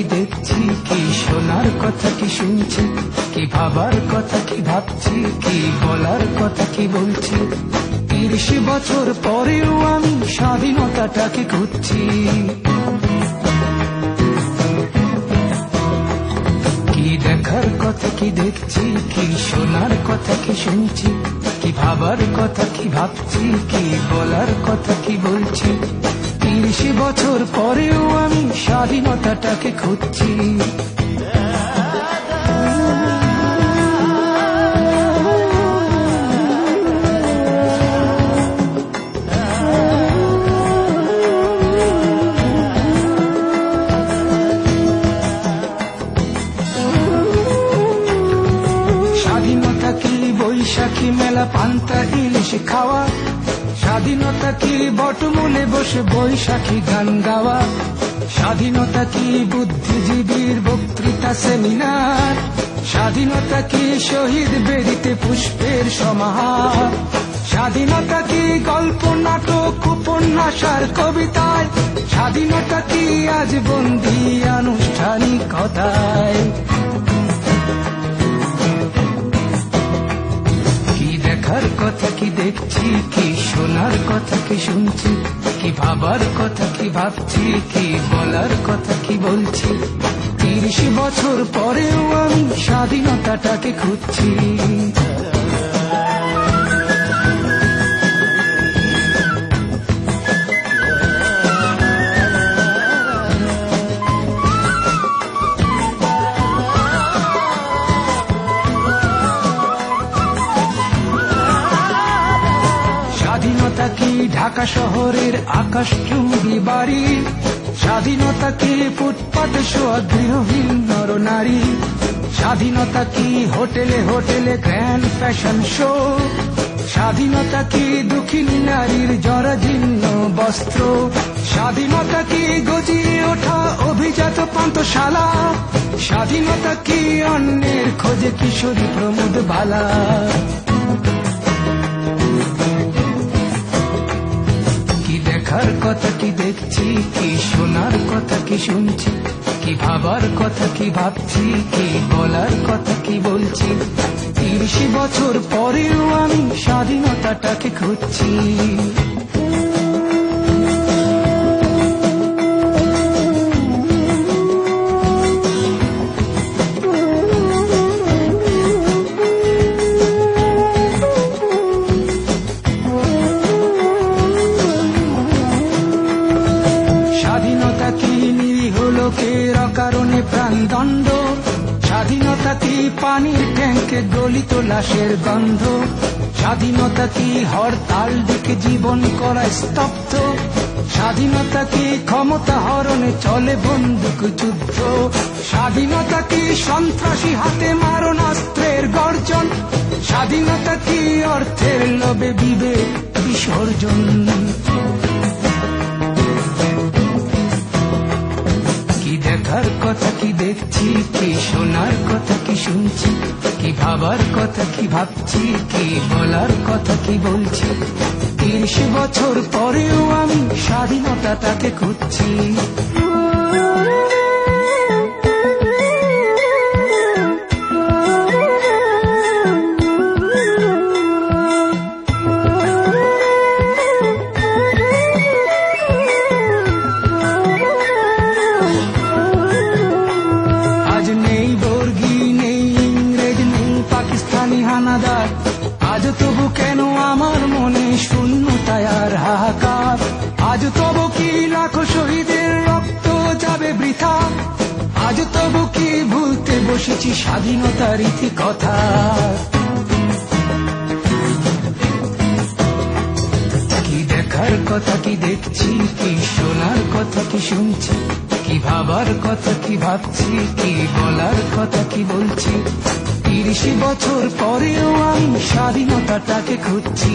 কি দেখছি, কি শোনার কথা কি শুনছি, কি ভাবার কথা কি ভাবছি, কি বলার কথা কি বলছি। 30 বছর পরেও আমি স্বাধীনতাটাকে খুঁজছি। কি দেখার কথা কি দেখছি, কি শোনার কথা কি শুনছি, কি ভাবার কথা কি ভাবছি, কি বলার কথা কি বলছি। 30 বছর পরেও আমি স্বাধীনতাটাকে খুঁজছি। স্বাধীনতা কি বৈশাখী মেলা পান্তা ইলিশ খাওয়া, স্বাধীনতা কি বটমূলে বসে বৈশাখী গান গাওয়া, স্বাধীনতা কি বুদ্ধিজীবীর বক্তৃতা সেমিনার, স্বাধীনতা কি শহীদ বেদিতে পুষ্পের সমাহার, স্বাধীনতা কি গল্প নাটক উপন্যাস আর কবিতায়, স্বাধীনতা কি আজ বন্দী আনুষ্ঠানিকতায়। দেখার কথা কি দেখছি, কি শোনার কথা কি শুনছি, কি ভাবার কথা কি ভাবছি, কি বলার কথা কি বলছি। 30 বছর পরেও আমি স্বাধীনতাটাকে খুঁজছি। স্বাধীনতা কি ঢাকা শহরের আকাশচুম্বী বাড়ি, স্বাধীনতা কি ফুটপাত শোয়া গৃহহীন নরনারী, স্বাধীনতা কি হোটেলে হোটেলে গ্র্যান্ড ফ্যাশন শো, স্বাধীনতা কি দুঃখিনী নারীর জরাজীর্ণ বস্ত্র, স্বাধীনতা কি গজিয়ে ওঠা অভিজাত পান্থশালা, স্বাধীনতা কি অন্যের খোঁজে কিশোরী প্রমোদ বালা। দেখার কথা কি দেখছি, কি শোনার কথা কি শুনছি, কি ভাবার কথা কি ভাবছি, কি বলার কথা কি বলছি। 30 বছর পরেও আমি স্বাধীনতাটাকে খুঁজছি। স্বাধীনতা কি নিরীহ লোকের অকারণে প্রাণদণ্ড, স্বাধীনতা কি পানির ট্যাঙ্কে গলিত লাশের গন্ধ, স্বাধীনতা কি হরতাল ডেকে জীবন করা স্তব্ধ, স্বাধীনতা কি ক্ষমতা হরণে চলে বন্দুক যুদ্ধ, স্বাধীনতা কি সন্ত্রাসী হাতে মারণাস্ত্রের গর্জন, স্বাধীনতা কি অর্থের লোভে বিবেক বিসর্জন। দেখার কথা কি দেখছি, কি শোনার কথা কি শুনছি, কি ভাবার কথা কি ভাবছি, কি বলার কথা কি বলছি। 30 বছর পরেও আমি স্বাধীনতাটাকে খুঁজছি। হানাদার আজ তবু কেন আমার মনে শূন্যতায় আর হাহাকার, আজ তবু কি লাখো শহীদের রক্ত যাবে বৃথা, আজ তবু কি ভুলতে বসেছি স্বাধীনতার ইতি কথা। কি দেখার কথা কি দেখছি, কি শোনার কথা কি শুনছি, কি ভাবার কথা কি ভাবছি, কি বলার কথা কি বলছি। 30 বছর পরেও আমি স্বাধীনতাটাকে খুঁজছি।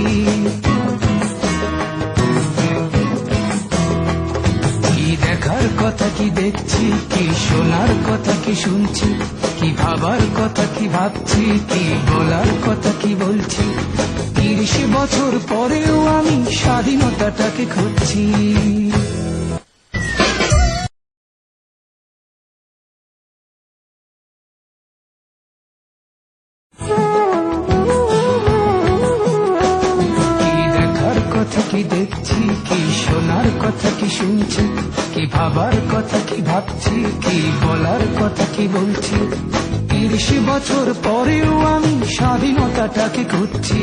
কি দেখার কথা কি দেখছি, কি শোনার কথা কি শুনছি, কি ভাবার কথা কি ভাবছি, কি বলার কথা কি বলছি। 30 বছর পরেও আমি স্বাধীনতাটাকে খুঁজছি। কি শোনার কথা কি শুনছি, কি ভাবার কথা কি ভাবছি, কি বলার কথা কি বলছি। 30 বছর পরেও আমি স্বাধীনতাটাকে খুঁজছি।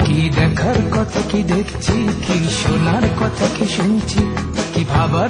কি দেখার কথা কি দেখছি, কি শোনার কথা কি শুনছি, কি ভাবার